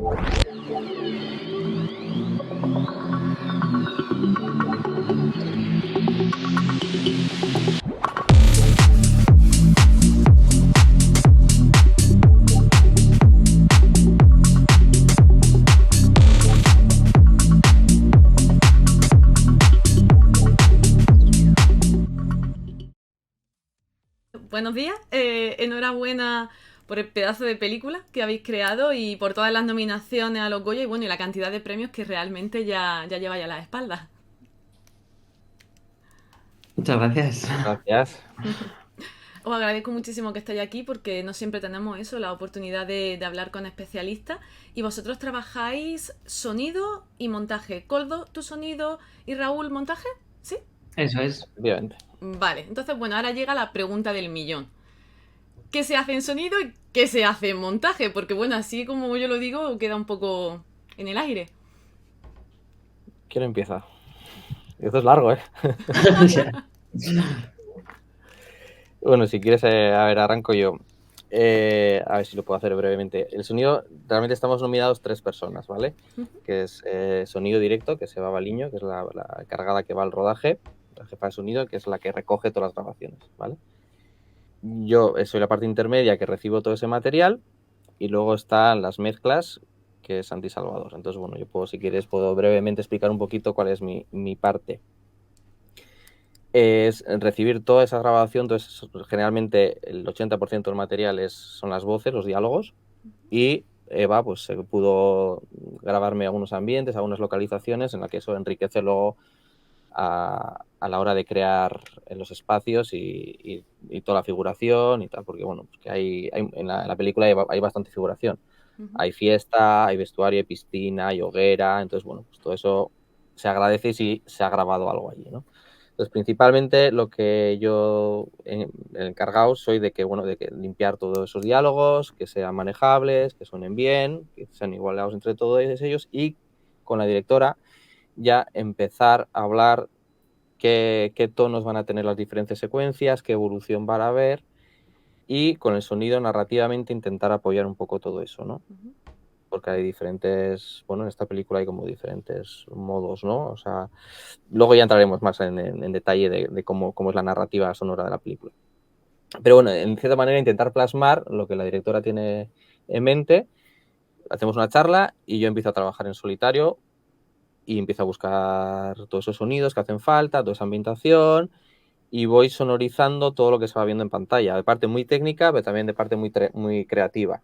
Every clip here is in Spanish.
Buenos días, enhorabuena por el pedazo de película que habéis creado y por todas las nominaciones a los Goya y bueno, y la cantidad de premios que realmente ya lleváis a las espaldas. Muchas gracias. Gracias. Os agradezco muchísimo que estéis aquí porque no siempre tenemos eso, la oportunidad de hablar con especialistas y vosotros trabajáis sonido y montaje. Coldo, tu sonido y Raúl, montaje, ¿sí? Eso es. Efectivamente. Vale, entonces bueno, ahora llega la pregunta del millón. ¿Qué se hace en sonido y qué se hace en montaje? Porque bueno, así como yo lo digo, queda un poco en el aire. ¿Quién empieza? Esto es largo, ¿eh? Bueno, si quieres, a ver, arranco yo. A ver si lo puedo hacer brevemente. El sonido, realmente estamos nominados 3 personas, ¿vale? Que es sonido directo, que se va a Baliño, que es la encargada que va al rodaje, la jefa de sonido, que es la que recoge todas las grabaciones, ¿vale? Yo soy la parte intermedia que recibo todo ese material y luego están las mezclas, que es Santi Salvador. Entonces, bueno, yo puedo, si quieres, puedo brevemente explicar un poquito cuál es mi parte. Es recibir toda esa grabación, entonces generalmente el 80% del material son las voces, los diálogos, y Eva pues se pudo grabarme algunos ambientes, algunas localizaciones en las que eso enriquece luego a la hora de crear los espacios y toda la figuración y tal, porque bueno, pues que en la película hay bastante figuración. Hay fiesta, hay vestuario, hay piscina, hay hoguera, entonces bueno, pues todo eso se agradece si se ha grabado algo allí, ¿no? Entonces, principalmente lo que yo el encargado soy de que, bueno, de que limpiar todos esos diálogos, que sean manejables, que suenen bien, que sean igualados entre todos ellos y con la directora ya empezar a hablar qué tonos van a tener las diferentes secuencias, qué evolución van a haber y con el sonido narrativamente intentar apoyar un poco todo eso, ¿no? Porque hay diferentes, bueno, en esta película hay como diferentes modos, ¿no? O sea, luego ya entraremos más en detalle de cómo es la narrativa sonora de la película. Pero bueno, en cierta manera intentar plasmar lo que la directora tiene en mente. Hacemos una charla y yo empiezo a trabajar en solitario y empiezo a buscar todos esos sonidos que hacen falta, toda esa ambientación y voy sonorizando todo lo que se va viendo en pantalla, de parte muy técnica, pero también de parte muy creativa.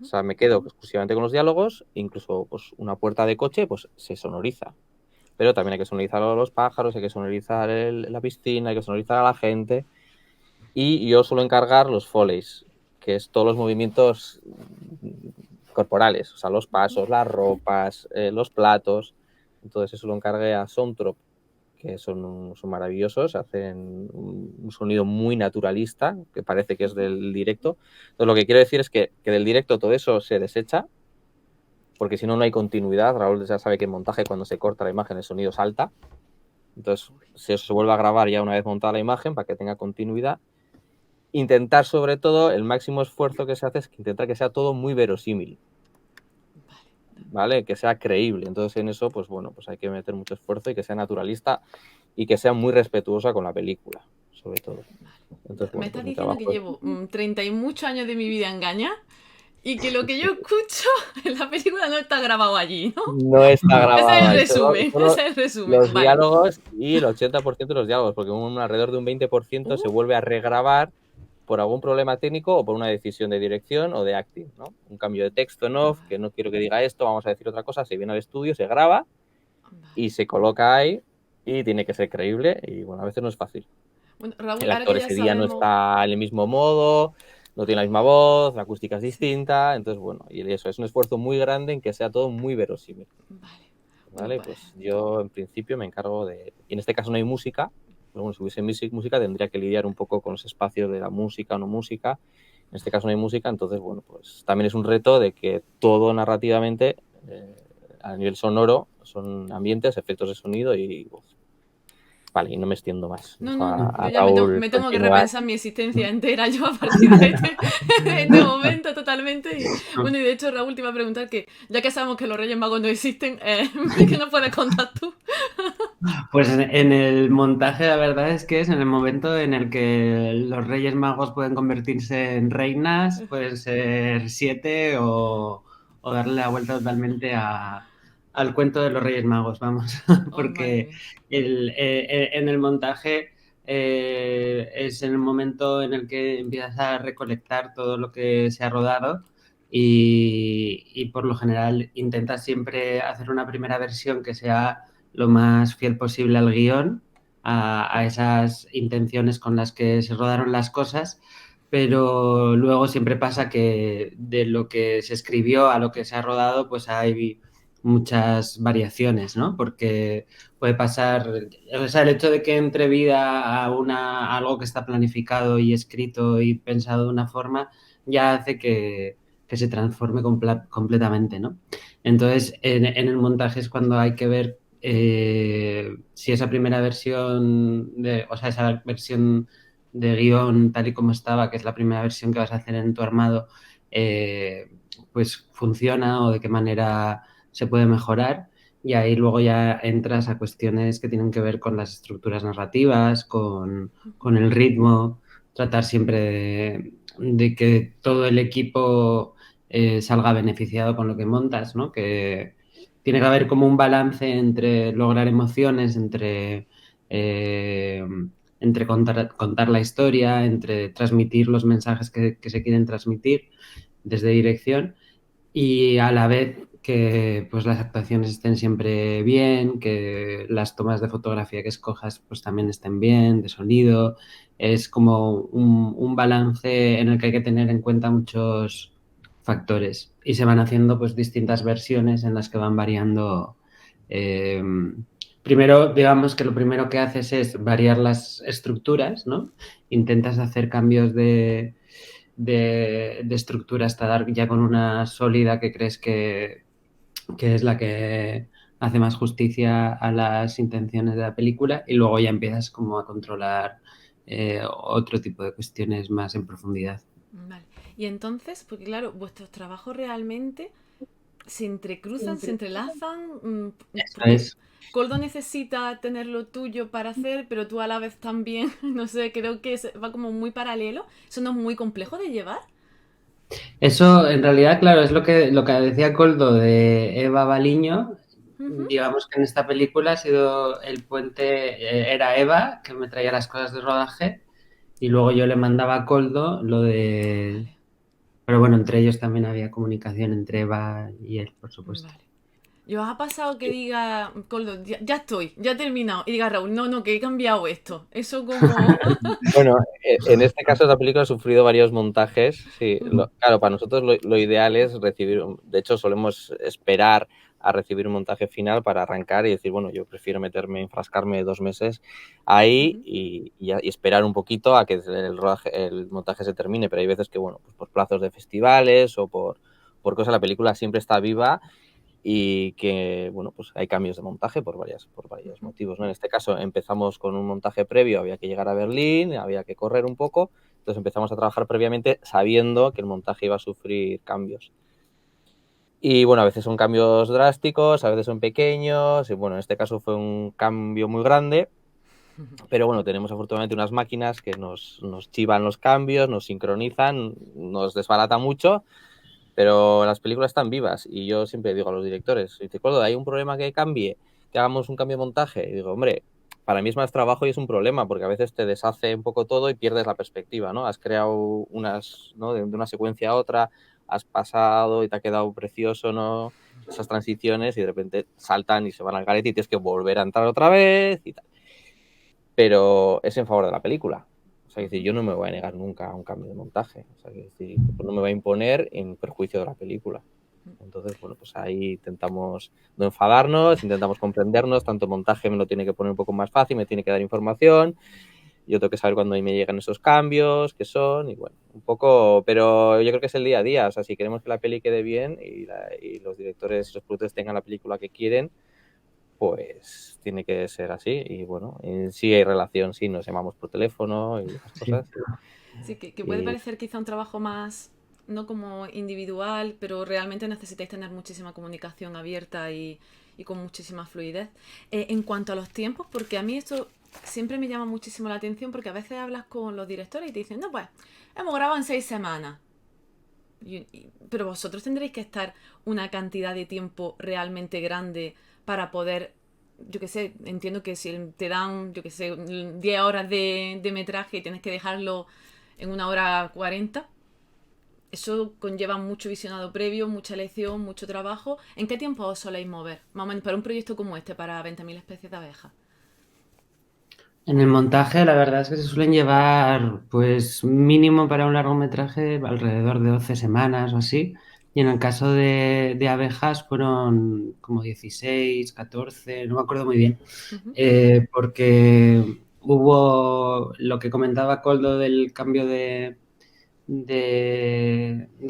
O sea, me quedo exclusivamente con los diálogos, incluso pues, una puerta de coche pues se sonoriza. Pero también hay que sonorizar a los pájaros, hay que sonorizar la piscina, hay que sonorizar a la gente. Y yo suelo encargar los foleys, que es todos los movimientos corporales, o sea, los pasos, las ropas, los platos. Entonces eso lo encargué a Soundtrop, que son maravillosos, hacen un sonido muy naturalista, que parece que es del directo. Entonces lo que quiero decir es que del directo todo eso se desecha, porque si no, no hay continuidad. Raúl ya sabe que en montaje cuando se corta la imagen el sonido salta. Entonces, si eso se vuelve a grabar ya una vez montada la imagen para que tenga continuidad. Intentar, sobre todo, el máximo esfuerzo que se hace es intentar que sea todo muy verosímil. ¿Vale? Que sea creíble. Entonces, en eso, pues bueno, pues hay que meter mucho esfuerzo y que sea naturalista y que sea muy respetuosa con la película, sobre todo. Entonces, Me bueno, estás pues mi diciendo trabajo que es... llevo 30 y muchos años de mi vida engaña y que lo que yo escucho en la película no está grabado allí, ¿no? No está Ese es grabado el ahí, resumen, solo ese es el resumen. los Vale. diálogos y el 80% de los diálogos, porque alrededor de un 20% se vuelve a regrabar por algún problema técnico o por una decisión de dirección o de acting, ¿no? Un cambio de texto en off, que no quiero que diga esto, vamos a decir otra cosa, se viene al estudio, se graba y se coloca ahí y tiene que ser creíble y bueno, a veces no es fácil. Bueno, Raúl, El ahora que actor ya ese día no sabemos... está en el mismo modo, no tiene la misma voz, la acústica es distinta, entonces bueno, y eso es un esfuerzo muy grande en que sea todo muy verosímil. Vale. Bueno, ¿Vale? pues... Pues yo en principio me encargo y en este caso no hay música, pero bueno, si hubiese música tendría que lidiar un poco con los espacios de la música o no música. En este caso no hay música, entonces bueno, pues también es un reto de que todo narrativamente a nivel sonoro son ambientes, efectos de sonido y voz. Vale, y no me extiendo más. No, Dejo no, no. a Yo ya Raúl me tengo que continuar. repensar mi existencia entera yo a partir de de este momento totalmente. Y, bueno, y de hecho, Raúl, te iba a preguntar que, ya que sabemos que los Reyes Magos no existen, ¿qué nos puedes contar tú? Pues en el montaje la verdad es que es en el momento en el que los Reyes Magos pueden convertirse en reinas, pueden ser 7 o darle la vuelta totalmente al cuento de los Reyes Magos, vamos, Oh, madre porque mía. en el montaje es en el momento en el que empiezas a recolectar todo lo que se ha rodado y por lo general intentas siempre hacer una primera versión que sea lo más fiel posible al guión, a esas intenciones con las que se rodaron las cosas, pero luego siempre pasa que de lo que se escribió a lo que se ha rodado, pues hay muchas variaciones, ¿no? Porque puede pasar, o sea, el hecho de que entre vida a algo que está planificado y escrito y pensado de una forma, ya hace que se transforme completamente, ¿no? Entonces, en el montaje es cuando hay que ver si esa primera versión o sea, esa versión de guión tal y como estaba, que es la primera versión que vas a hacer en tu armado, pues funciona o de qué manera se puede mejorar. Y ahí luego ya entras a cuestiones que tienen que ver con las estructuras narrativas, con el ritmo, tratar siempre de que todo el equipo salga beneficiado con lo que montas, ¿no? Que tiene que haber como un balance entre lograr emociones, eh, entre contar la historia, entre transmitir los mensajes que se quieren transmitir desde dirección y a la vez que pues las actuaciones estén siempre bien, que las tomas de fotografía que escojas pues también estén bien, de sonido. Es como un balance en el que hay que tener en cuenta muchos factores y se van haciendo pues distintas versiones en las que van variando. eh, Primero, digamos que lo primero que haces es variar las estructuras, ¿no? Intentas hacer cambios de estructura hasta dar ya con una sólida que crees que es la que hace más justicia a las intenciones de la película y luego ya empiezas como a controlar otro tipo de cuestiones más en profundidad. Vale. Y entonces, porque claro, vuestros trabajos realmente se entrecruzan, se entrelazan, Eso porque es. Coldo necesita tener lo tuyo para hacer, pero tú a la vez también, no sé, creo que va como muy paralelo. Eso no es muy complejo de llevar. Eso, en realidad, claro, es lo que decía Coldo de Eva Baliño. Ujú. Digamos que en esta película ha sido el puente, era Eva, que me traía las cosas de rodaje, y luego yo le mandaba a Coldo lo de... Vale, Pero bueno, entre ellos también había comunicación entre Eva y él, por supuesto. vale. ¿Y os ha pasado que diga, Coldo, ya estoy, ya he terminado? Y diga Raúl, no, no, que he cambiado esto. Eso como... Bueno, en este caso la película ha sufrido varios montajes. Sí, claro, para nosotros lo ideal es recibir, de hecho solemos esperar a recibir un montaje final para arrancar y decir, bueno, yo prefiero enfrascarme 2 meses ahí Ujú. y esperar un poquito a que el montaje se termine, pero hay veces que, bueno, pues por plazos de festivales o por cosas, la película siempre está viva y que, bueno, pues hay cambios de montaje por varios Ujú. motivos, ¿no? En este caso empezamos con un montaje previo, había que llegar a Berlín, había que correr un poco, entonces empezamos a trabajar previamente sabiendo que el montaje iba a sufrir cambios. Y bueno, a veces son cambios drásticos, a veces son pequeños, y bueno, en este caso fue un cambio muy grande, pero bueno, tenemos afortunadamente unas máquinas que nos chivan los cambios, nos sincronizan, nos desbarata mucho, pero las películas están vivas y yo siempre digo a los directores, dice, Coldo, ¿hay un problema que cambie? Que hagamos un cambio de montaje. Y digo, hombre, para mí es más trabajo y es un problema porque a veces te deshace un poco todo y pierdes la perspectiva, ¿no? Has creado ¿no? De una secuencia a otra, has pasado y te ha quedado precioso, ¿no? Esas transiciones y de repente saltan y se van al garete y tienes que volver a entrar otra vez y tal. Pero es en favor de la película. O sea, que decir, yo no me voy a negar nunca a un cambio de montaje. O sea, que decir, pues no me va a imponer en perjuicio de la película. Entonces, bueno, pues ahí intentamos no enfadarnos, intentamos comprendernos, tanto el montaje me lo tiene que poner un poco más fácil, me tiene que dar información, yo tengo que saber cuándo me llegan esos cambios, qué son, y bueno, un poco, pero yo creo que es el día a día, o sea, si queremos que la peli quede bien y los directores y los productores tengan la película que quieren, pues tiene que ser así. Y bueno, sí hay relación, sí, nos llamamos por teléfono y esas Sí. cosas. Sí, que puede parecer quizá un trabajo más, no como individual, pero realmente necesitáis tener muchísima comunicación abierta y con muchísima fluidez. En cuanto a los tiempos, porque a mí esto siempre me llama muchísimo la atención, porque a veces hablas con los directores y te dicen, no, pues hemos grabado en 6 semanas. Pero vosotros tendréis que estar una cantidad de tiempo realmente grande para poder, yo qué sé, entiendo que si te dan, yo qué sé, 10 horas de metraje y tienes que dejarlo en 1 hora 40, eso conlleva mucho visionado previo, mucha lección, mucho trabajo. ¿En qué tiempo os soléis mover? Más o menos para un proyecto como este, para 20.000 especies de abejas. En el montaje, la verdad es que se suelen llevar, pues mínimo para un largometraje, alrededor de 12 semanas o así. Y en el caso de abejas fueron como 16, 14, no me acuerdo muy bien. Ujú. Porque hubo lo que comentaba Coldo del cambio de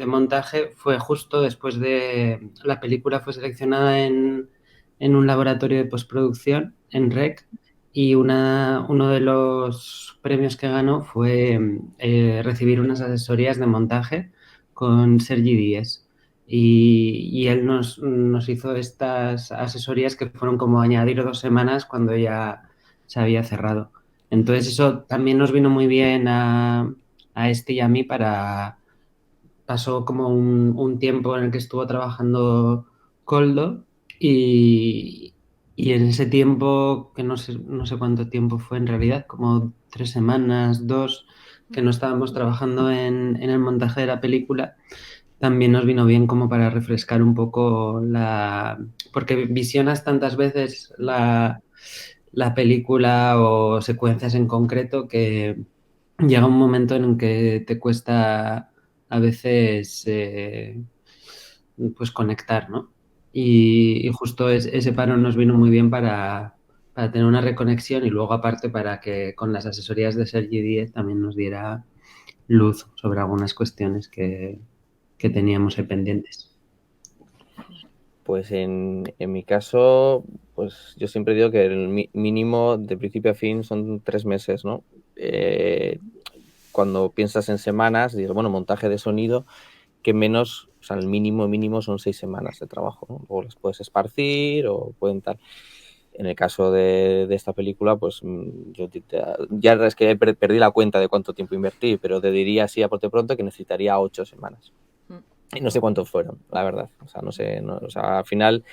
montaje, fue justo después de la película fue seleccionada en un laboratorio de postproducción en REC, y uno de los premios que ganó fue recibir unas asesorías de montaje con Sergi Díez. Y él nos hizo estas asesorías que fueron como añadir 2 semanas cuando ya se había cerrado. Entonces eso también nos vino muy bien a este y a mí para... Pasó como un tiempo en el que estuvo trabajando Coldo, y, y en ese tiempo, que no sé cuánto tiempo fue en realidad, como 3 semanas, dos, que no estábamos trabajando en el montaje de la película, también nos vino bien como para refrescar un poco porque visionas tantas veces la película o secuencias en concreto que llega un momento en el que te cuesta a veces pues conectar, ¿no? Y justo ese paro nos vino muy bien para tener una reconexión, y luego aparte para que con las asesorías de Sergi Díez también nos diera luz sobre algunas cuestiones que teníamos ahí pendientes. Pues en mi caso, pues yo siempre digo que el mínimo de principio a fin son 3 meses, ¿no? Cuando piensas en semanas, dices, bueno, montaje de sonido, que menos, o sea, el mínimo son 6 semanas de trabajo, ¿no? Luego las puedes esparcir o pueden tal. En el caso de esta película, pues yo ya es que perdí la cuenta de cuánto tiempo invertí, pero te diría así a bote pronto que necesitaría 8 semanas. Y no sé cuántos fueron, la verdad. O sea, no sé, o sea, al final,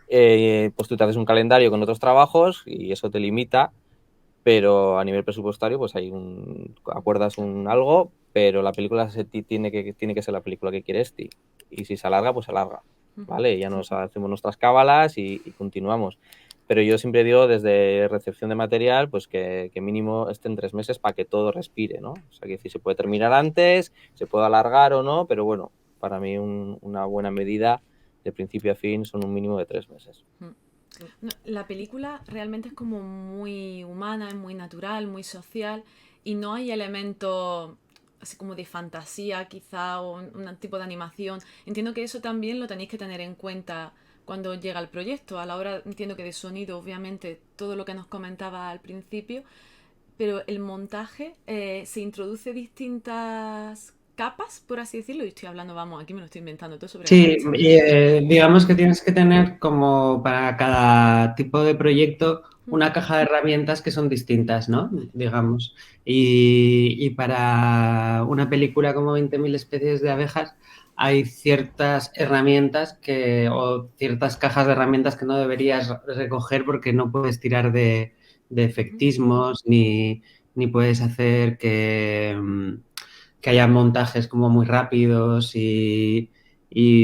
pues tú te haces un calendario con otros trabajos y eso te limita, pero a nivel presupuestario, pues acuerdas un algo, pero la película tiene que ser la película que quieres, y si se alarga, pues se alarga, ¿vale? Ya nos hacemos nuestras cábalas y continuamos. Pero yo siempre digo desde recepción de material, pues que mínimo estén 3 meses para que todo respire, ¿no? O sea, que si se puede terminar antes, se puede alargar o no, pero bueno, para mí una buena medida de principio a fin son un mínimo de 3 meses. No, la película realmente es como muy humana, es muy natural, muy social y no hay elementos así como de fantasía quizá o un tipo de animación. Entiendo que eso también lo tenéis que tener en cuenta cuando llega el proyecto. A la hora, entiendo que de sonido, obviamente, todo lo que nos comentaba al principio, pero el montaje se introduce distintas capas, por así decirlo, y estoy hablando, vamos, aquí me lo estoy inventando todo sobre la Sí, marcha. digamos que tienes que tener como para cada tipo de proyecto una caja de herramientas que son distintas, ¿no? Digamos. Y para una película como 20.000 especies de abejas hay ciertas herramientas o ciertas cajas de herramientas que no deberías recoger porque no puedes tirar de efectismos ni puedes hacer que haya montajes como muy rápidos y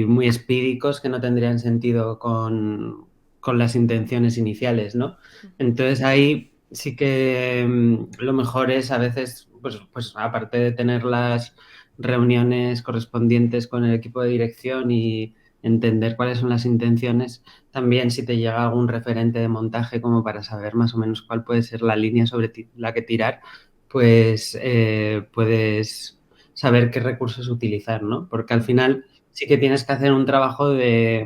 muy espídicos que no tendrían sentido con las intenciones iniciales, ¿no? Entonces ahí sí que lo mejor es a veces, pues aparte de tener las reuniones correspondientes con el equipo de dirección y entender cuáles son las intenciones, también si te llega algún referente de montaje como para saber más o menos cuál puede ser la línea sobre la que tirar, pues puedes saber qué recursos utilizar, ¿no? Porque al final sí que tienes que hacer un trabajo de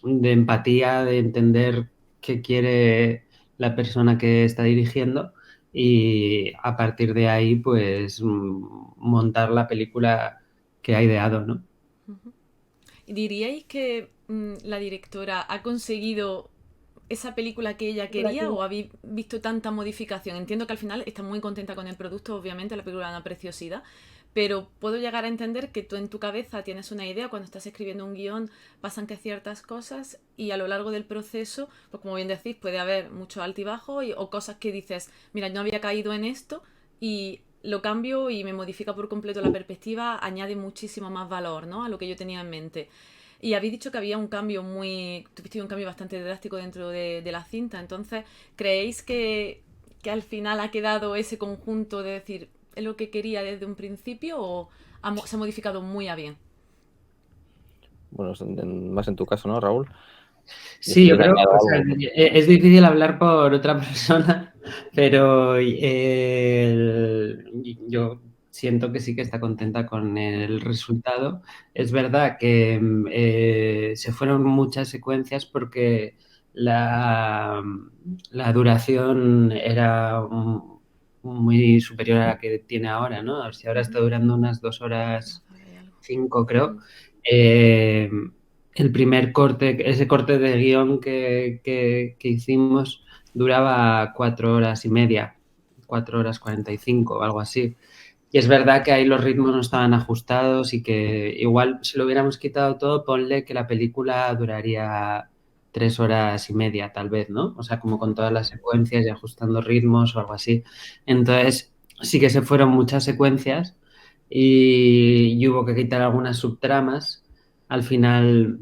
empatía, de entender que quiere la persona que está dirigiendo y a partir de ahí pues montar la película que ha ideado, ¿no? ¿Diríais que la directora ha conseguido esa película que ella quería o habéis visto tanta modificación? Entiendo que al final está muy contenta con el producto, obviamente la película es una preciosidad, pero puedo llegar a entender que tú en tu cabeza tienes una idea, cuando estás escribiendo un guión pasan que ciertas cosas y a lo largo del proceso, pues como bien decís, puede haber mucho altibajo o cosas que dices, mira, no había caído en esto y lo cambio y me modifica por completo la perspectiva, añade muchísimo más valor, ¿no?, a lo que yo tenía en mente. Y habéis dicho que había un cambio tuviste un cambio bastante drástico dentro de la cinta, entonces, ¿creéis que al final ha quedado ese conjunto de decir, es lo que quería desde un principio o se ha modificado muy a bien? Bueno, más en tu caso, ¿no, Raúl? Sí, yo ¿Quieres creo, añadir o sea, algo? es difícil hablar por otra persona, pero yo siento que sí que está contenta con el resultado. Es verdad que se fueron muchas secuencias porque la duración era muy superior a la que tiene ahora, ¿no? A ver si ahora está durando unas 2 horas 5, creo. Eh, el primer corte, ese corte de guión que hicimos duraba 4 horas y media, 4 horas 45, algo así. Y es verdad que ahí los ritmos no estaban ajustados y que igual si lo hubiéramos quitado todo, ponle que la película duraría 3 horas y media, tal vez, ¿no? O sea, como con todas las secuencias y ajustando ritmos o algo así. Entonces, sí que se fueron muchas secuencias y hubo que quitar algunas subtramas. Al final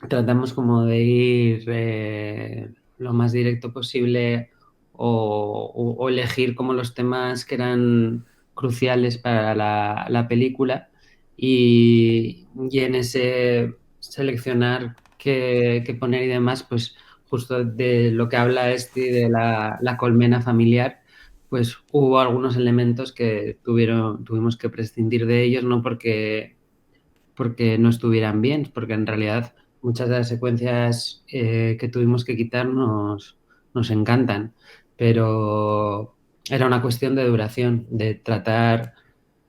tratamos como de ir lo más directo posible o elegir como los temas que eran cruciales para la película y en ese seleccionar qué poner y demás, pues justo de lo que habla este de la colmena familiar, pues hubo algunos elementos que tuvimos que prescindir de ellos, no porque no estuvieran bien, porque en realidad muchas de las secuencias que tuvimos que quitar nos encantan, pero era una cuestión de duración, de tratar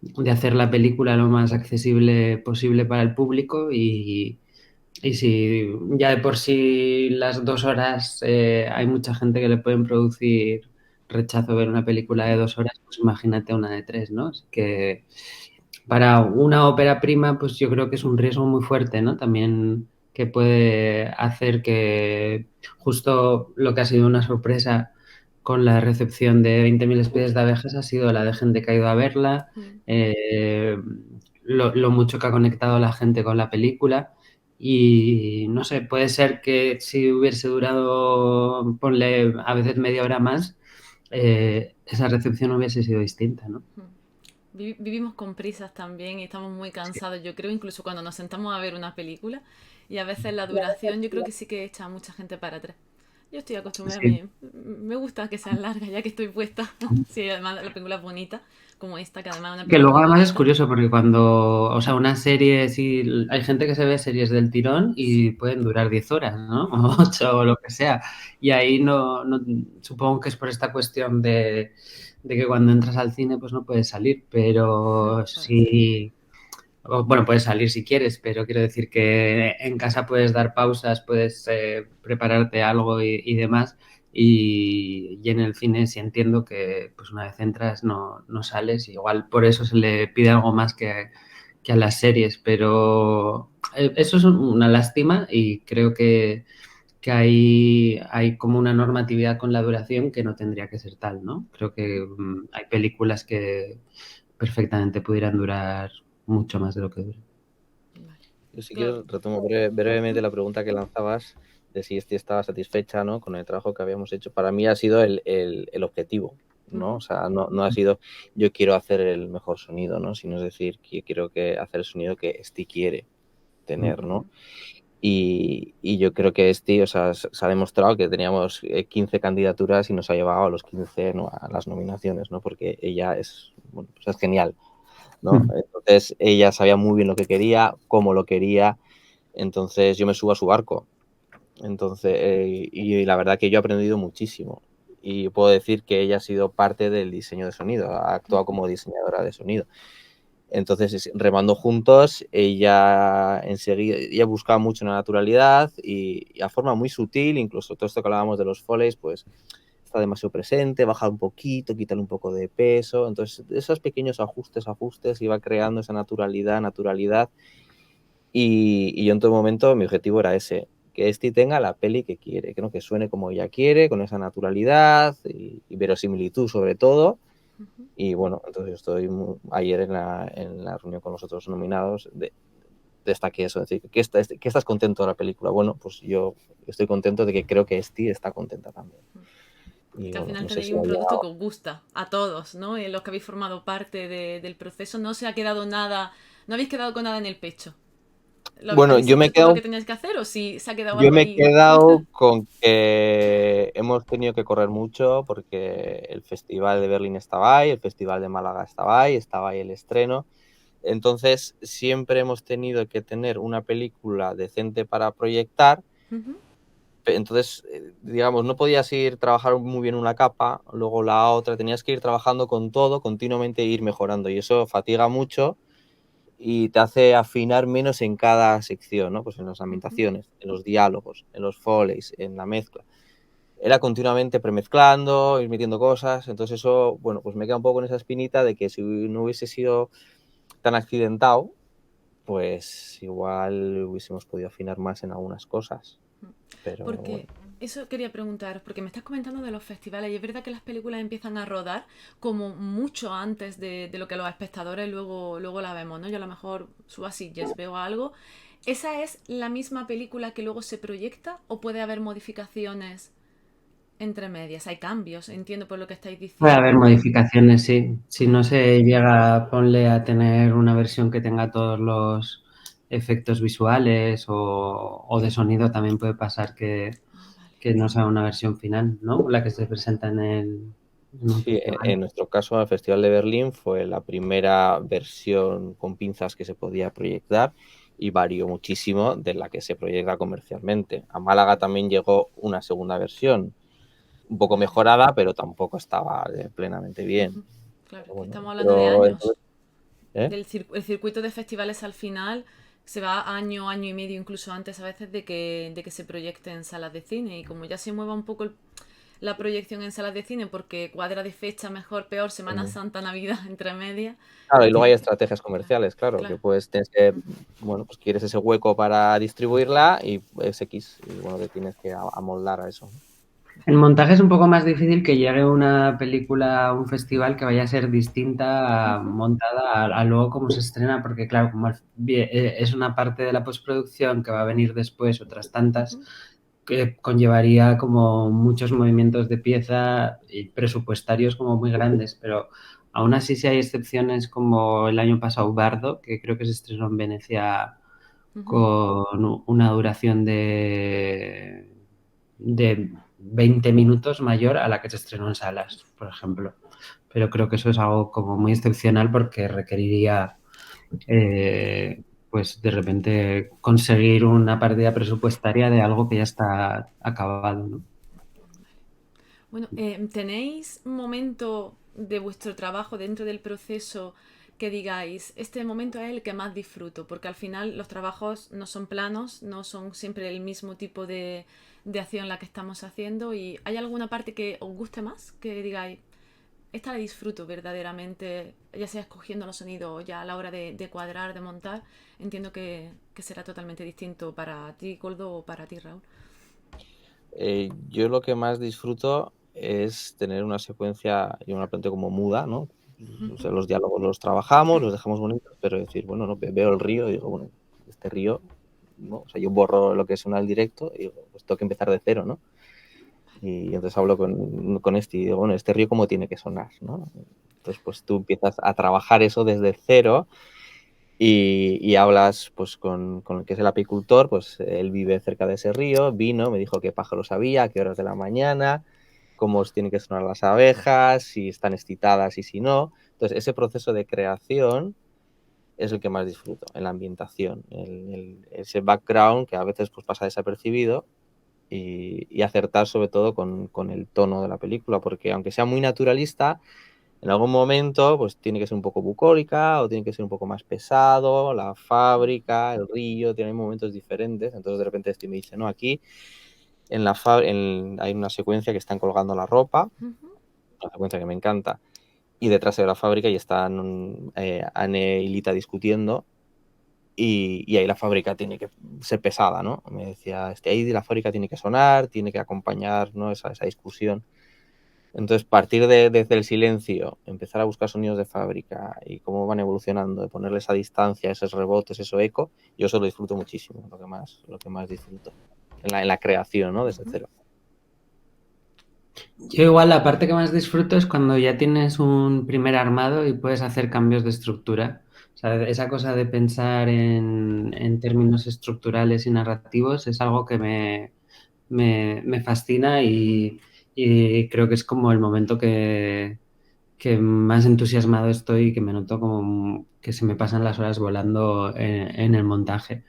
de hacer la película lo más accesible posible para el público y si ya de por sí las 2 horas hay mucha gente que le pueden producir rechazo ver una película de 2 horas, pues imagínate una de 3, ¿no? Así que para una ópera prima, pues yo creo que es un riesgo muy fuerte, ¿no? También que puede hacer que justo lo que ha sido una sorpresa con la recepción de 20.000 especies de abejas ha sido la de gente que ha ido a verla, eh, lo mucho que ha conectado la gente con la película y no sé, puede ser que si hubiese durado, ponle a veces media hora más, esa recepción hubiese sido distinta, ¿no? Vivimos con prisas también y estamos muy Sí. cansados, yo creo, incluso cuando nos sentamos a ver una película y a veces la duración yo creo que sí que echa a mucha gente para atrás. Yo estoy acostumbrada, Sí. me gusta que sean largas ya que estoy puesta. Sí, además la película es bonita, como esta, que además es una Que película luego muy además es bonita. curioso porque cuando, o sea, una serie, sí, hay gente que se ve series del tirón y pueden durar 10 horas, ¿no? O 8 o lo que sea. Y ahí supongo que es por esta cuestión de que cuando entras al cine pues no puedes salir, pero Puede ser. sí, bueno, puedes salir si quieres, pero quiero decir que en casa puedes dar pausas, puedes prepararte algo y demás. Y en el cine sí entiendo que pues una vez entras no sales. Igual por eso se le pide algo más que a las series, pero eso es una lástima y creo que hay como una normatividad con la duración que no tendría que ser tal, ¿no? Creo que hay películas que perfectamente pudieran durar mucho más de lo que dura. Vale. Yo si Claro. quieres retomo brevemente la pregunta que lanzabas de si estaba satisfecha, ¿no?, con el trabajo que habíamos hecho. Para mí ha sido el objetivo, ¿no? O sea, no ha sido yo quiero hacer el mejor sonido, ¿no? Sino es decir, que quiero hacer el sonido que Esti quiere tener, ¿no? Y yo creo que o sea, se ha demostrado que teníamos 15 candidaturas y nos ha llevado a los 15, ¿no?, a las nominaciones, ¿no? Porque ella bueno, pues es genial, ¿no? Entonces ella sabía muy bien lo que quería, cómo lo quería, entonces yo me subo a su barco. Entonces, y la verdad que yo he aprendido muchísimo. Y puedo decir que ella ha sido parte del diseño de sonido, ha actuado como diseñadora de sonido. Entonces, remando juntos, ella enseguida, ella buscaba mucho la naturalidad y a forma muy sutil, incluso todo esto que hablábamos de los foleys, pues está demasiado presente, bajar un poquito, quitarle un poco de peso. Entonces, esos pequeños ajustes, iba creando esa naturalidad. Y yo en todo momento mi objetivo era ese, que Esti tenga la peli que quiere, que, ¿no? Que suene como ella quiere, con esa naturalidad y verosimilitud sobre todo. Y bueno, entonces estoy ayer en la reunión con los otros nominados destaqué eso, decir, ¿qué estás contento de la película? Bueno, pues yo estoy contento de que creo que Esti está contenta también. Y Que al bueno, final no sé tenéis si ha un producto llegado. que os gusta a todos, ¿no? Y los que habéis formado parte del proceso, no se ha quedado nada, no habéis quedado con nada en el pecho. Bueno, ¿Habéis hecho todo lo que teníais que hacer o si se ha quedado yo algo me he ahí? quedado con que hemos tenido que correr mucho porque el Festival de Berlín estaba ahí, el Festival de Málaga estaba ahí el estreno. Entonces, siempre hemos tenido que tener una película decente para proyectar. Entonces, digamos, no podías ir trabajar muy bien una capa, luego la otra, tenías que ir trabajando con todo, continuamente ir mejorando y eso fatiga mucho y te hace afinar menos en cada sección, ¿no? Pues en las ambientaciones, en los diálogos, en los foleys, en la mezcla. Era continuamente premezclando, ir metiendo cosas, entonces eso, bueno, pues me queda un poco en esa espinita de que si no hubiese sido tan accidentado, pues igual hubiésemos podido afinar más en algunas cosas, pero Porque bueno. eso quería preguntar, porque me estás comentando de los festivales y es verdad que las películas empiezan a rodar como mucho antes de lo que los espectadores luego la vemos, ¿no? Yo a lo mejor subo a Sitges, veo algo. ¿Esa es la misma película que luego se proyecta o puede haber modificaciones entre medias? Hay cambios, entiendo por lo que estáis Puede haber diciendo. modificaciones, sí. Si no se llega, ponle a tener una versión que tenga todos los efectos visuales o de sonido, también puede pasar Ah, vale. que no sea una versión final, ¿no? La que se presenta en un Sí, festival. en nuestro caso, el Festival de Berlín fue la primera versión con pinzas que se podía proyectar y varió muchísimo de la que se proyecta comercialmente. A Málaga también llegó una segunda versión, un poco Vale. mejorada, pero tampoco estaba plenamente bien. Claro, Pero es que bueno, estamos hablando de pero años. entonces, ¿eh? El circuito de festivales al final se va año y medio, incluso antes a veces de que se proyecte en salas de cine. Y como ya se mueva un poco la proyección en salas de cine porque cuadra de fecha, mejor, peor, Semana Santa, Navidad, entre medias, Claro, y luego hay pues estrategias claro, comerciales, claro, que claro. pues tienes que, bueno, pues quieres ese hueco para distribuirla y es X, y bueno, te tienes que amoldar a eso. El montaje es un poco más difícil que llegue una película a un festival que vaya a ser distinta montada a luego cómo se estrena, porque claro, como es una parte de la postproducción que va a venir después, otras tantas, que conllevaría como muchos movimientos de pieza y presupuestarios como muy grandes, pero aún así sí hay excepciones como el año pasado Bardo, que creo que se estrenó en Venecia con una duración de 20 minutos mayor a la que se estrenó en salas, por ejemplo. Pero creo que eso es algo como muy excepcional porque requeriría, pues de repente, conseguir una partida presupuestaria de algo que ya está acabado, ¿no? Bueno, ¿tenéis un momento de vuestro trabajo dentro del proceso que digáis, este momento es el que más disfruto? Porque al final los trabajos no son planos, no son siempre el mismo tipo de acción la que estamos haciendo. ¿Y hay alguna parte que os guste más? Que digáis, esta la disfruto verdaderamente, ya sea escogiendo los sonidos o ya a la hora de cuadrar, de montar. Entiendo que será totalmente distinto para ti, Coldo, o para ti, Raúl. Yo lo que más disfruto es tener una secuencia, yo me la planteo como muda, ¿no? O sea, los diálogos los trabajamos, los dejamos bonitos, pero decir, bueno, no, veo el río y digo, bueno, este río, ¿no? O sea, yo borro lo que suena al directo y digo, pues tengo que empezar de cero, ¿no? Y entonces hablo con este y digo, bueno, este río cómo tiene que sonar, ¿no? Entonces, pues tú empiezas a trabajar eso desde cero y hablas pues con el que es el apicultor, pues él vive cerca de ese río, vino, me dijo qué pájaros había, a qué horas de la mañana, cómo tienen que sonar las abejas, si están excitadas y si no. Entonces, ese proceso de creación es el que más disfruto, en la ambientación, ese background que a veces pues, pasa desapercibido, y acertar sobre todo con el tono de la película, porque aunque sea muy naturalista, en algún momento pues tiene que ser un poco bucólica o tiene que ser un poco más pesado, la fábrica, el río, tienen momentos diferentes. Entonces de repente me dice, no, aquí hay una secuencia que están colgando la ropa, una secuencia que me encanta, y detrás de la fábrica y están Anne y Lita discutiendo. Y ahí la fábrica tiene que ser pesada, ¿no? Me decía, ahí la fábrica tiene que sonar, tiene que acompañar, ¿no? esa discusión. Entonces, partir desde el silencio, empezar a buscar sonidos de fábrica y cómo van evolucionando, de ponerle esa distancia, esos rebotes, eso eco, yo eso lo disfruto muchísimo, lo que más disfruto en la creación, ¿no? Desde cero. Yo igual la parte que más disfruto es cuando ya tienes un primer armado y puedes hacer cambios de estructura. O sea, esa cosa de pensar en términos estructurales y narrativos es algo que me fascina y creo que es como el momento que más entusiasmado estoy y que me noto como que se me pasan las horas volando en el montaje.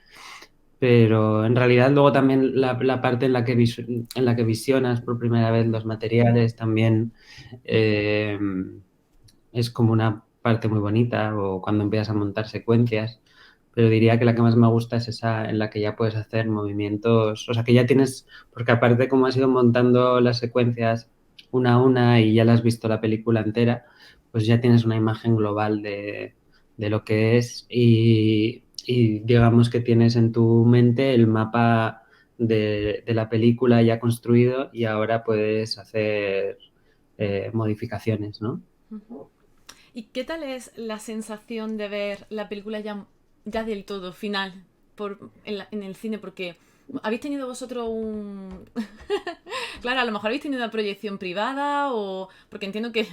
Pero en realidad luego también la parte en la que visionas por primera vez los materiales también eh, es como una parte muy bonita, o cuando empiezas a montar secuencias, pero diría que la que más me gusta es esa en la que ya puedes hacer movimientos, o sea que ya tienes, porque aparte como has ido montando las secuencias una a una y ya la has visto la película entera, pues ya tienes una imagen global de lo que es y digamos que tienes en tu mente el mapa de la película ya construido y ahora puedes hacer modificaciones, ¿no? ¿Y qué tal es la sensación de ver la película ya del todo final en el cine? Porque habéis tenido vosotros un... Claro, a lo mejor habéis tenido una proyección privada o... Porque entiendo que...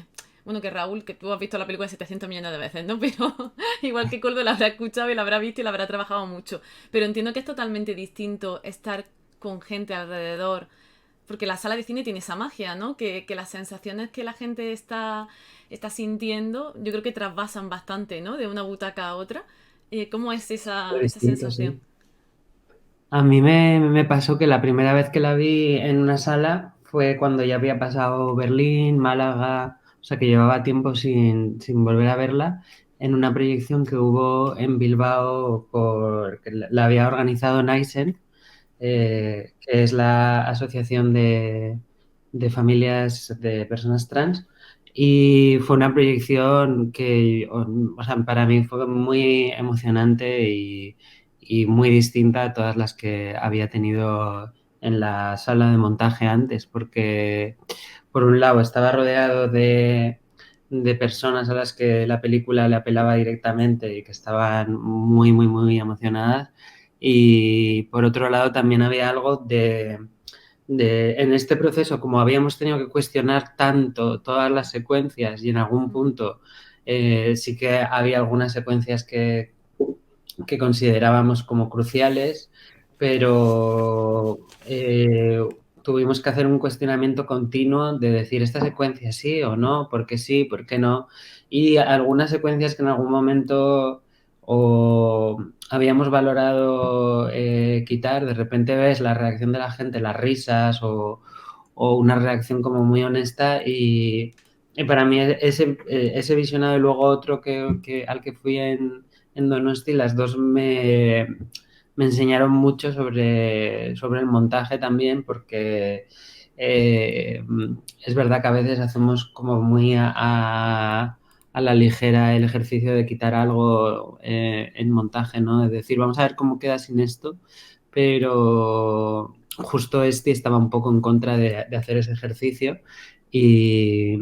Bueno, que Raúl, que tú has visto la película 700 millones de veces, ¿no? Pero igual que Coldo la habrá escuchado y la habrá visto y la habrá trabajado mucho. Pero entiendo que es totalmente distinto estar con gente alrededor, porque la sala de cine tiene esa magia, ¿no? Que las sensaciones que la gente está sintiendo, yo creo que trasvasan bastante, ¿no? De una butaca a otra. ¿Cómo es Muy esa distinto, sensación? sí. A mí me pasó que la primera vez que la vi en una sala fue cuando ya había pasado Berlín, Málaga, o sea que llevaba tiempo sin volver a verla, en una proyección que hubo en Bilbao, que la había organizado Naisen, que es la asociación de familias de personas trans. Y fue una proyección que, o sea, para mí fue muy emocionante y muy distinta a todas las que había tenido en la sala de montaje antes, porque por un lado estaba rodeado de personas a las que la película le apelaba directamente y que estaban muy, muy, muy emocionadas. Y por otro lado también había algo en este proceso, como habíamos tenido que cuestionar tanto todas las secuencias y en algún punto sí que había algunas secuencias que considerábamos como cruciales, pero tuvimos que hacer un cuestionamiento continuo de decir esta secuencia sí o no, por qué no, y algunas secuencias que en algún momento o habíamos valorado quitar, de repente ves la reacción de la gente, las risas o una reacción como muy honesta y para mí ese visionado y luego otro al que fui en Donosti, las dos me enseñaron mucho sobre el montaje también, porque es verdad que a veces hacemos como muy a la ligera el ejercicio de quitar algo en montaje, ¿no? Es decir, vamos a ver cómo queda sin esto, pero justo este estaba un poco en contra de hacer ese ejercicio y,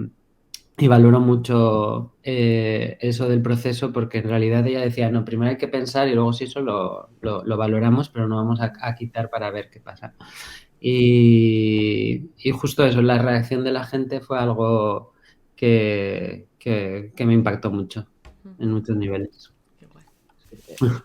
y valoro mucho eso del proceso porque en realidad ella decía, no, primero hay que pensar y luego si eso lo valoramos, pero no vamos a quitar para ver qué pasa. Y justo eso, la reacción de la gente fue algo que me impactó mucho en muchos niveles. Qué guay.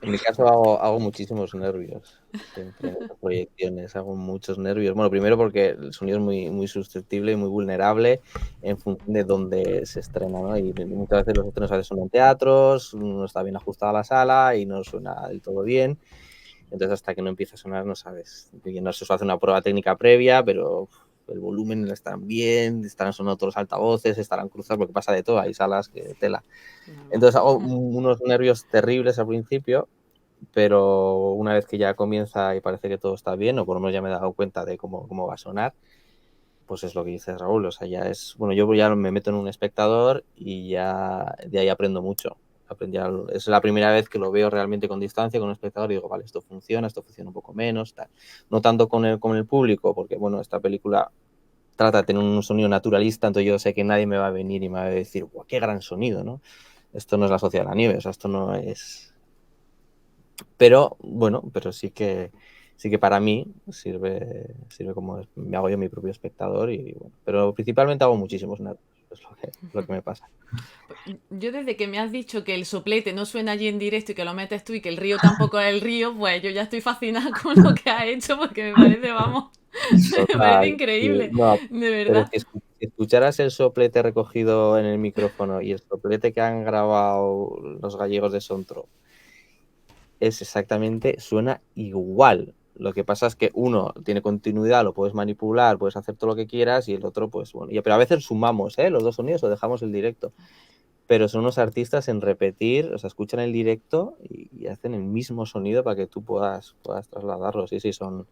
En mi caso hago muchísimos nervios. Siempre en estas proyecciones hago muchos nervios. Bueno, primero porque el sonido es muy, muy susceptible y muy vulnerable en función de dónde se estrena, ¿no? Y muchas veces los estrenos a veces son en teatros, no está bien ajustada la sala y no suena del todo bien. Entonces, hasta que no empieza a sonar, no sabes. Y no se hace una prueba técnica previa, pero el volumen está bien, estarán sonando todos los altavoces, estarán cruzados, porque pasa de todo, hay salas que tela. Entonces hago unos nervios terribles al principio, pero una vez que ya comienza y parece que todo está bien, o por lo menos ya me he dado cuenta de cómo va a sonar, pues es lo que dice Raúl, o sea, ya es, bueno, yo ya me meto en un espectador y ya de ahí aprendo mucho. Es la primera vez que lo veo realmente con distancia, con un espectador, y digo, vale, esto funciona un poco menos, tal. No tanto con el público, porque bueno, esta película trata de tener un sonido naturalista, entonces yo sé que nadie me va a venir y me va a decir, ¡guau, qué gran sonido!, ¿no? Esto no es la Sociedad de la Nieve, o sea, esto no es... Pero, bueno, pero sí que para mí sirve como me hago yo mi propio espectador y bueno, pero principalmente hago muchísimos nervios, es lo que me pasa. Yo desde que me has dicho que el soplete no suena allí en directo y que lo metes tú y que el río tampoco es el río, pues yo ya estoy fascinada con lo que has hecho porque me parece, vamos, me parece Total, increíble, no, de pero verdad. si escucharas el soplete recogido en el micrófono y el soplete que han grabado los gallegos de Sontro, es exactamente, suena igual. Lo que pasa es que uno tiene continuidad, lo puedes manipular, puedes hacer todo lo que quieras, y el otro, pues bueno. Pero a veces sumamos, los dos sonidos o dejamos el directo. Pero son unos artistas en repetir, o sea, escuchan el directo y hacen el mismo sonido para que tú puedas trasladarlo. Sí, son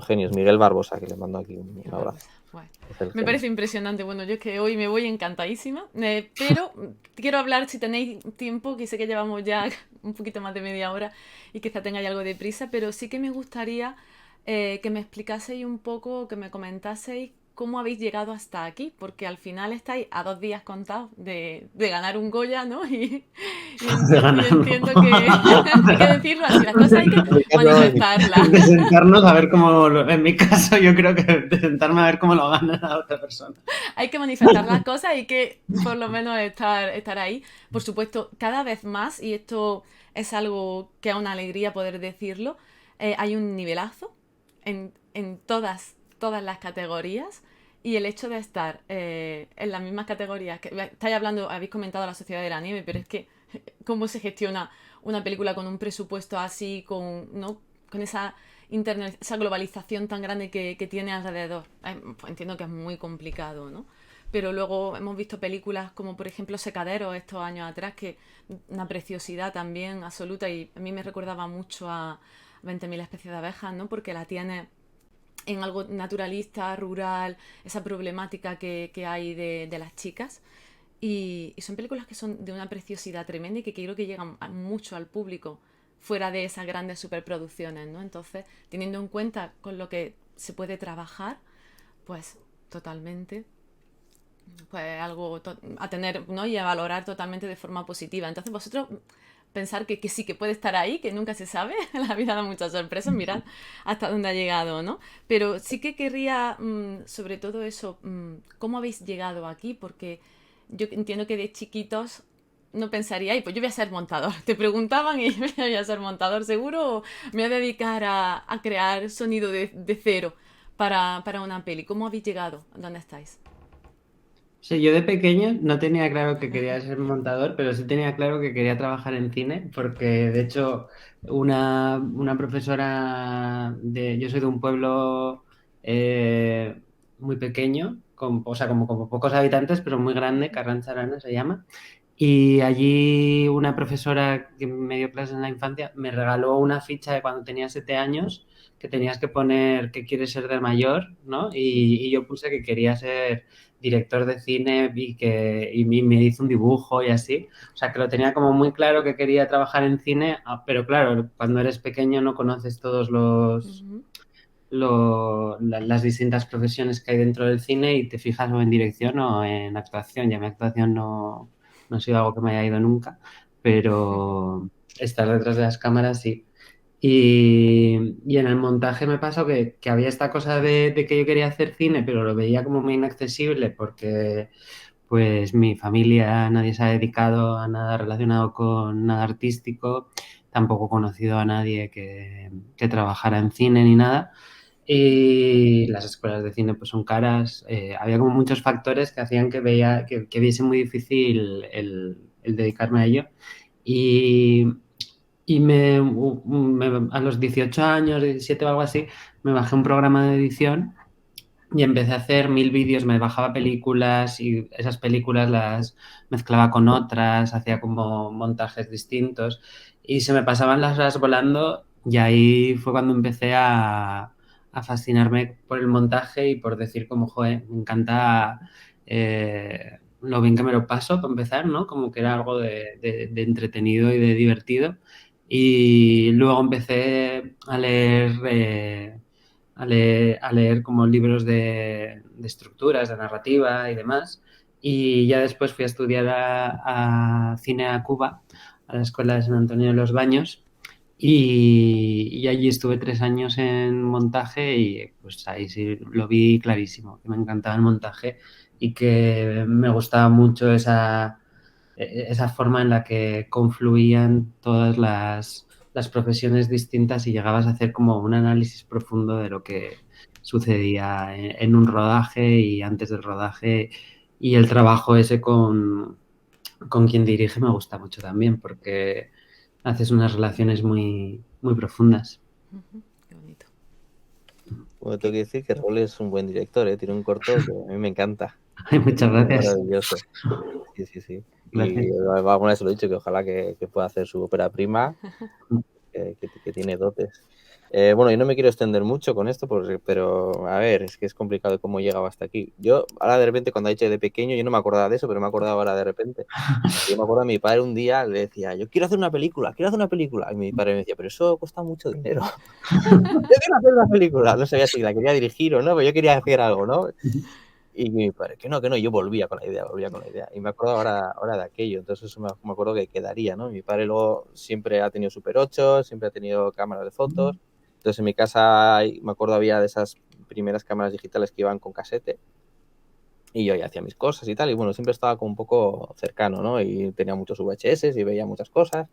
genios. Miguel Barbosa, que le mando aquí un abrazo. Bueno, Es el me genio. parece impresionante. Bueno, yo es que hoy me voy encantadísima, pero quiero hablar, si tenéis tiempo, que sé que llevamos ya un poquito más de media hora y quizá tengáis algo de prisa, pero sí que me gustaría que me explicaseis un poco, que me comentaseis cómo habéis llegado hasta aquí, porque al final estáis a 2 días contados de ganar un Goya, ¿no? Y entiendo que hay que decirlo así, las cosas hay que manifestarlas. De sentarnos a ver cómo, en mi caso, yo creo que de sentarme a ver cómo lo gana la otra persona. Hay que manifestar las cosas, hay que por lo menos estar ahí. Por supuesto, cada vez más, y esto es algo que es una alegría poder decirlo, hay un nivelazo en todas las categorías. Y el hecho de estar en las mismas categorías, que estáis hablando, habéis comentado la Sociedad de la Nieve, pero es que cómo se gestiona una película con un presupuesto así, ¿no? Con esa esa globalización tan grande que tiene alrededor. Pues entiendo que es muy complicado, ¿no? Pero luego hemos visto películas como por ejemplo Secadero estos años atrás, que una preciosidad también absoluta, y a mí me recordaba mucho a 20.000 especies de abejas, ¿no? Porque la tiene en algo naturalista, rural, esa problemática que hay de las chicas. Y son películas que son de una preciosidad tremenda y que creo que llegan mucho al público fuera de esas grandes superproducciones, ¿no? Entonces, teniendo en cuenta con lo que se puede trabajar, pues totalmente, pues algo a tener, ¿no? Y a valorar totalmente de forma positiva. Entonces, vosotros pensar que sí, que puede estar ahí, que nunca se sabe, la vida da muchas sorpresas, mirad hasta dónde ha llegado, ¿no? Pero sí que querría, sobre todo eso, ¿cómo habéis llegado aquí? Porque yo entiendo que de chiquitos no pensaría, pues yo voy a ser montador. Te preguntaban y yo voy a ser montador, seguro, o me voy a dedicar a crear sonido de cero para una peli. ¿Cómo habéis llegado? ¿Dónde estáis? Sí, yo de pequeño no tenía claro que quería ser montador, pero sí tenía claro que quería trabajar en cine, porque de hecho una profesora yo soy de un pueblo muy pequeño, o sea, como pocos habitantes, pero muy grande, Carranza Arana se llama. Y allí una profesora que me dio clases en la infancia me regaló una ficha de cuando tenía 7 años, que tenías que poner que quieres ser de mayor, ¿no? Y yo puse que quería ser director de cine y me hizo un dibujo y así. O sea, que lo tenía como muy claro que quería trabajar en cine, pero claro, cuando eres pequeño no conoces todos las distintas profesiones que hay dentro del cine y te fijas o en dirección o en actuación. Ya mi actuación no ha sido algo que me haya ido nunca, pero estar detrás de las cámaras sí. Y en el montaje me pasó que había esta cosa de que yo quería hacer cine, pero lo veía como muy inaccesible porque pues mi familia, nadie se ha dedicado a nada relacionado con nada artístico, tampoco he conocido a nadie que trabajara en cine ni nada. Y las escuelas de cine pues son caras. Había como muchos factores que hacían que viese muy difícil el dedicarme a ello. Y y a los 18 años, 17 o algo así, me bajé un programa de edición y empecé a hacer 1000 vídeos, me bajaba películas y esas películas las mezclaba con otras, hacía como montajes distintos y se me pasaban las horas volando y ahí fue cuando empecé a fascinarme por el montaje y por decir como, joder, me encanta lo bien que me lo paso para empezar, ¿no? Como que era algo de entretenido y de divertido. Y luego empecé a leer como libros de estructuras, de narrativa y demás. Y ya después fui a estudiar a cine a Cuba, a la Escuela de San Antonio de los Baños. Y allí estuve 3 años en montaje y pues ahí sí lo vi clarísimo, que me encantaba el montaje y que me gustaba mucho esa forma en la que confluían todas las profesiones distintas y llegabas a hacer como un análisis profundo de lo que sucedía en un rodaje y antes del rodaje, y el trabajo ese con quien dirige me gusta mucho también porque haces unas relaciones muy, muy profundas. Qué bonito. Bueno, tengo que decir que Raúl es un buen director, ¿eh? Tiene un corto que a mí me encanta. Ay, muchas Es gracias. maravilloso. Sí, sí, sí. Y Gracias. alguna vez se lo he dicho, que ojalá que pueda hacer su ópera prima, que tiene dotes. Bueno, yo no me quiero extender mucho con esto, pero a ver, es que es complicado cómo llegaba hasta aquí. Yo, ahora de repente, cuando he dicho de pequeño, yo no me acordaba de eso, pero me he acordado ahora de repente. Yo me acuerdo a mi padre un día le decía, yo quiero hacer una película, quiero hacer una película. Y mi padre me decía, pero eso cuesta mucho dinero. Yo quiero hacer una película. No sabía si la quería dirigir o no, pero yo quería hacer algo, ¿no? Y mi padre, que no, y yo volvía con la idea, volvía con la idea. Y me acuerdo ahora de aquello, entonces eso me acuerdo que quedaría, ¿no? Mi padre luego siempre ha tenido Super 8, siempre ha tenido cámaras de fotos. Entonces en mi casa, me acuerdo, había de esas primeras cámaras digitales que iban con casete. Y yo ya hacía mis cosas y tal, y bueno, siempre estaba como un poco cercano, ¿no? Y tenía muchos VHS y veía muchas cosas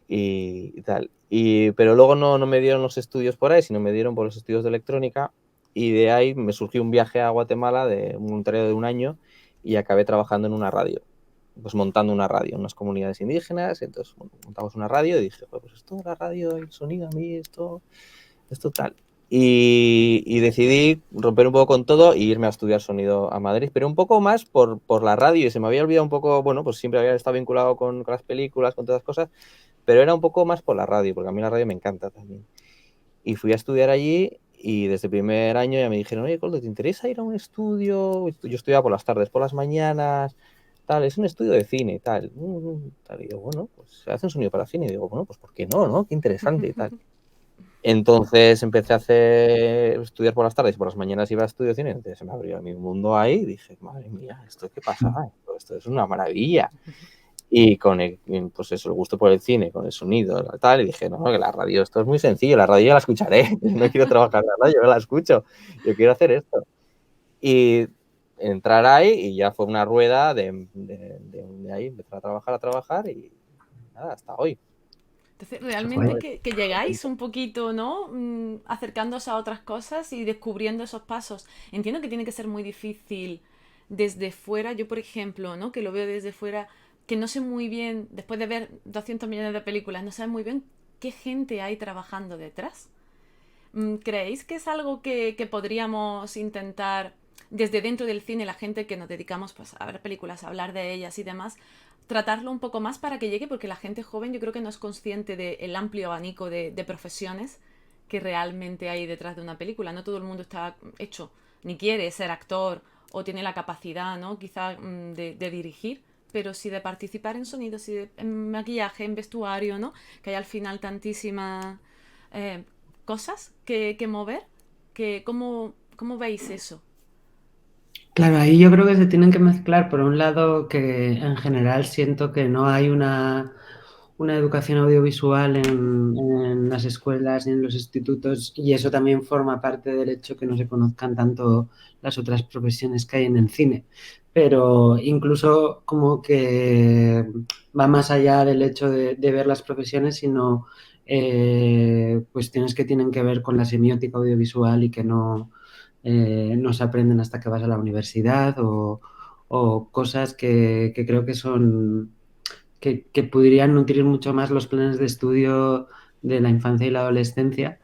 y tal. Pero luego no me dieron los estudios por ahí, sino me dieron por los estudios de electrónica, y de ahí me surgió un viaje a Guatemala de un voluntario de un año y acabé trabajando en una radio, pues montando una radio en unas comunidades indígenas. Entonces, bueno, montamos una radio y dije, pues esto de la radio y el sonido a mí, esto tal. Y decidí romper un poco con todo e irme a estudiar sonido a Madrid, pero un poco más por la radio, y se me había olvidado un poco, bueno, pues siempre había estado vinculado con las películas, con todas las cosas, pero era un poco más por la radio, porque a mí la radio me encanta también. Y fui a estudiar allí y desde el primer año ya me dijeron, oye, Coldo, ¿te interesa ir a un estudio? Yo estudiaba por las tardes, por las mañanas, tal, es un estudio de cine, tal. Tal. Y digo, bueno, pues se hace un sonido para cine. Y digo, bueno, pues ¿por qué no, no? Qué interesante y tal. Entonces empecé a estudiar por las tardes y por las mañanas iba a estudio de cine. Entonces se me abrió mi mundo ahí y dije, madre mía, ¿esto qué pasa? Esto es una maravilla. Y pues eso, el gusto por el cine, con el sonido, tal, y dije, no, que la radio, esto es muy sencillo, la radio ya la escucharé, no quiero trabajar en la radio, yo la escucho, yo quiero hacer esto. Y entrar ahí y ya fue una rueda de ahí, empezar a trabajar y nada, hasta hoy. Entonces, realmente que llegáis un poquito, ¿no? Acercándoos a otras cosas y descubriendo esos pasos. Entiendo que tiene que ser muy difícil desde fuera. Yo, por ejemplo, ¿no? Que lo veo desde fuera, que no sé muy bien, después de ver 200 millones de películas, no sé muy bien qué gente hay trabajando detrás. ¿Creéis que es algo que podríamos intentar desde dentro del cine, la gente que nos dedicamos pues, a ver películas, a hablar de ellas y demás, tratarlo un poco más para que llegue? Porque la gente joven yo creo que no es consciente del amplio abanico de profesiones que realmente hay detrás de una película. No todo el mundo está hecho, ni quiere ser actor o tiene la capacidad, ¿no? Quizá de dirigir, pero sí de participar en sonido, sí en maquillaje, en vestuario, ¿no? Que hay al final tantísimas cosas que mover. ¿Cómo veis eso? Claro, ahí yo creo que se tienen que mezclar, por un lado, que en general siento que no hay una educación audiovisual en las escuelas y en los institutos, y eso también forma parte del hecho que no se conozcan tanto las otras profesiones que hay en el cine. Pero incluso como que va más allá del hecho de ver las profesiones, sino cuestiones que tienen que ver con la semiótica audiovisual y que no se aprenden hasta que vas a la universidad, o cosas que creo que podrían nutrir mucho más los planes de estudio de la infancia y la adolescencia.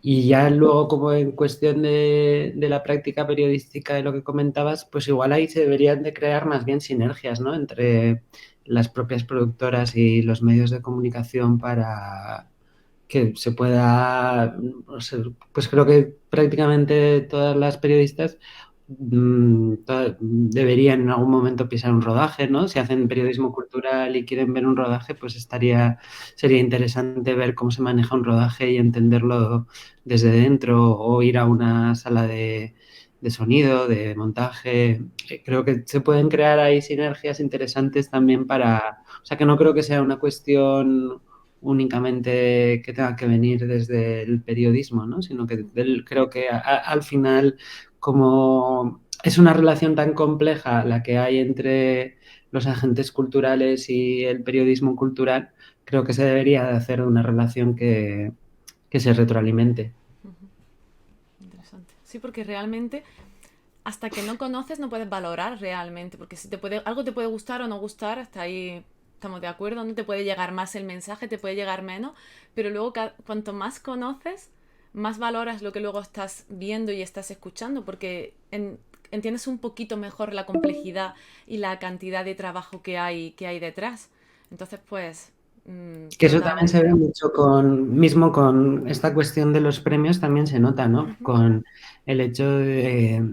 Y ya luego, como en cuestión de la práctica periodística de lo que comentabas, pues igual ahí se deberían de crear más bien sinergias, ¿no? Entre las propias productoras y los medios de comunicación para que se pueda, no sé, pues creo que prácticamente todas las periodistas deberían en algún momento pisar un rodaje, ¿no? Si hacen periodismo cultural y quieren ver un rodaje, pues sería interesante ver cómo se maneja un rodaje y entenderlo desde dentro o ir a una sala de sonido, de montaje. Creo que se pueden crear ahí sinergias interesantes también o sea, que no creo que sea una cuestión únicamente que tenga que venir desde el periodismo, ¿no? Sino que creo que al final, como es una relación tan compleja la que hay entre los agentes culturales y el periodismo cultural, creo que se debería de hacer una relación que se retroalimente. Interesante. Sí, porque realmente hasta que no conoces no puedes valorar realmente, porque si algo te puede gustar o no gustar, hasta ahí estamos de acuerdo, no te puede llegar más el mensaje, te puede llegar menos, pero luego cuanto más conoces, más valoras lo que luego estás viendo y estás escuchando, porque entiendes un poquito mejor la complejidad y la cantidad de trabajo que hay detrás. Entonces, pues, Que eso también se ve totalmente. mucho mismo con esta cuestión de los premios, también se nota, ¿no? Ujú. Con el hecho de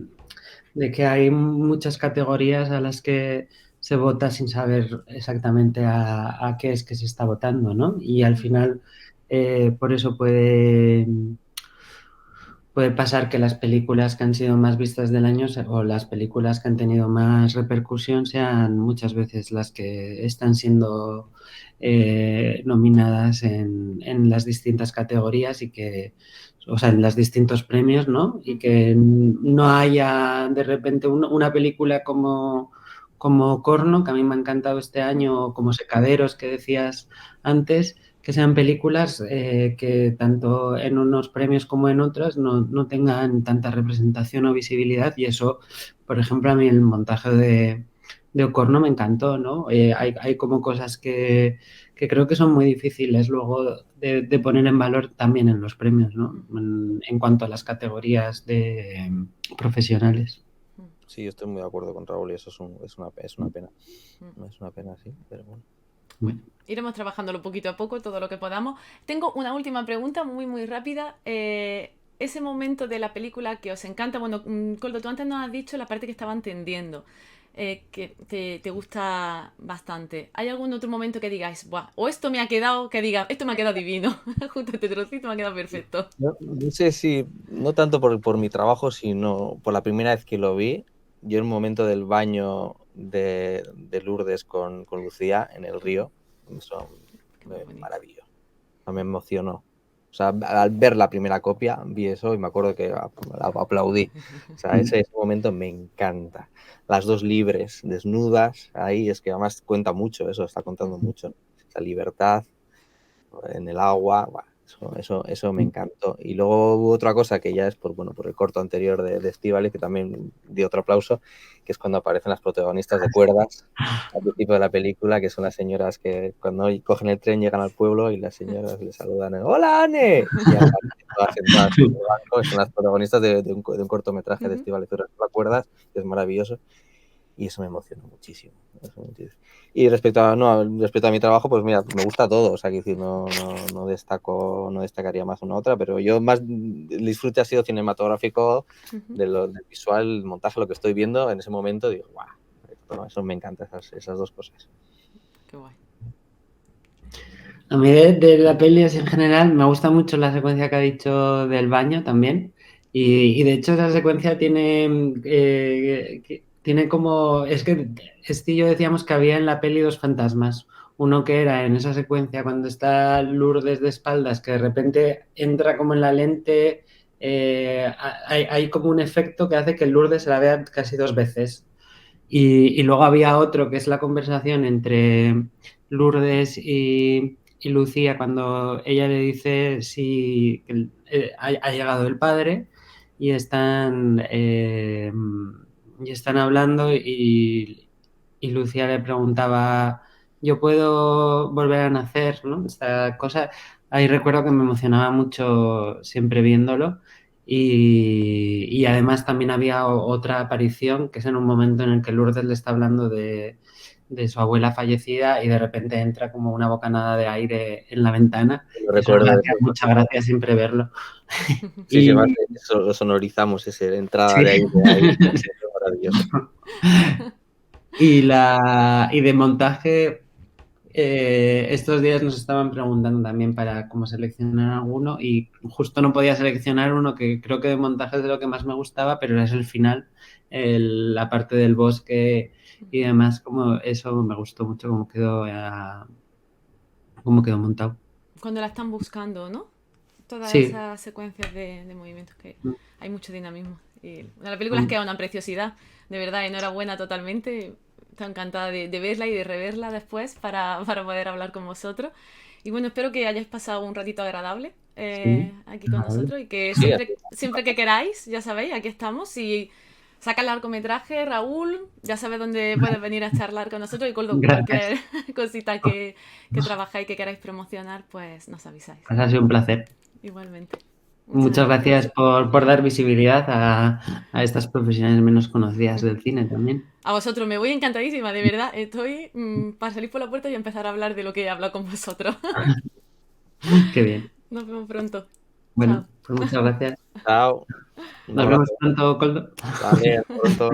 que hay muchas categorías a las que se vota sin saber exactamente a qué es que se está votando, ¿no? Y al final, por eso puede pasar que las películas que han sido más vistas del año o las películas que han tenido más repercusión sean muchas veces las que están siendo nominadas en las distintas categorías o sea, en los distintos premios, ¿no? Y que no haya de repente una película como Corno, que a mí me ha encantado este año, o como Secaderos, que decías antes, que sean películas que tanto en unos premios como en otros no tengan tanta representación o visibilidad y eso, por ejemplo, a mí el montaje de Ocorno me encantó, ¿no? Hay como cosas que creo que son muy difíciles luego de poner en valor también en los premios, ¿no? En cuanto a las categorías de profesionales. Sí, estoy muy de acuerdo con Raúl y eso es una pena. No es una pena, sí, pero bueno. Bueno. Iremos trabajándolo poquito a poco, todo lo que podamos. Tengo una última pregunta muy, muy rápida. Ese momento de la película que os encanta, bueno, Coldo, tú antes nos has dicho la parte que estaba entendiendo, que te gusta bastante. ¿Hay algún otro momento que digáis, buah, o esto me ha quedado, que diga, esto me ha quedado divino, justo este trocito me ha quedado perfecto? No sé si, no tanto por mi trabajo, sino por la primera vez que lo vi, yo en un momento del baño de Lourdes con Lucía en el río, eso Qué muy me bonito. maravilló, me emocionó. O sea, al ver la primera copia, vi eso y me acuerdo que aplaudí. O sea, ese momento me encanta. Las dos libres, desnudas, ahí es que además cuenta mucho eso, está contando mucho. Esa libertad en el agua, buah, eso me encantó. Y luego hubo otra cosa que ya es por el corto anterior de Estíbaliz, que también dio otro aplauso, que es cuando aparecen las protagonistas de Cuerdas al principio de la película, que son las señoras que cuando cogen el tren llegan al pueblo y las señoras les saludan, ¡Hola, Anne! Y aparecen todas sentadas en el banco, son las protagonistas de un cortometraje de Ujú. Estíbaliz, ¿te acuerdas? Que es maravilloso. Y eso me emocionó muchísimo. Y respecto a mi trabajo, pues mira, me gusta todo. O sea, que decir, no destacaría más una u otra, pero yo más el disfrute ha sido cinematográfico Ujú. del visual, el montaje, lo que estoy viendo en ese momento, digo, guau, eso me encanta, esas dos cosas. Qué guay. A mí de la peli en general me gusta mucho la secuencia que ha dicho del baño también. Y de hecho esa secuencia tiene como... Es que y yo decíamos que había en la peli dos fantasmas. Uno que era en esa secuencia cuando está Lourdes de espaldas, que de repente entra como en la lente, hay como un efecto que hace que Lourdes se la vea casi dos veces. Y luego había otro que es la conversación entre Lourdes y Lucía cuando ella le dice si ha llegado el padre y están hablando y Lucía le preguntaba yo puedo volver a nacer, ¿no? Esta cosa, ahí recuerdo que me emocionaba mucho siempre viéndolo y además también había otra aparición que es en un momento en el que Lourdes le está hablando de su abuela fallecida y de repente entra como una bocanada de aire en la ventana. Lo Y eso recuerdo. me hacía mucha gracia siempre verlo. Sí, sí, Y eso lo sonorizamos, esa entrada sí. de ahí, es maravilloso. Y de montaje, estos días nos estaban preguntando también para cómo seleccionar alguno y justo no podía seleccionar uno que creo que de montaje es de lo que más me gustaba, pero es el final, la parte del bosque y demás, como eso me gustó mucho cómo quedó montado. Cuando la están buscando, ¿no? Todas Sí. esas secuencias de movimientos que hay mucho dinamismo. Y la película es que es una preciosidad, de verdad, enhorabuena totalmente. Estoy encantada de verla y de reverla después para poder hablar con vosotros. Y bueno, espero que hayáis pasado un ratito agradable Sí. aquí con nosotros y que Sí, siempre que queráis, ya sabéis, aquí estamos. Si saca el largometraje, Raúl, ya sabes dónde puedes venir a charlar con nosotros y con Gracias. cualquier cosita que trabajáis, que queráis promocionar, pues nos avisáis. Pues ha sido un placer. Igualmente. Muchas gracias por dar visibilidad a estas profesionales menos conocidas del cine también. A vosotros, me voy encantadísima, de verdad. Estoy para salir por la puerta y empezar a hablar de lo que he hablado con vosotros. Qué bien. Nos vemos pronto. Chao. Bueno, pues muchas gracias. chao. Un Nos vemos abrazo. pronto, Coldo. Vale, hasta pronto.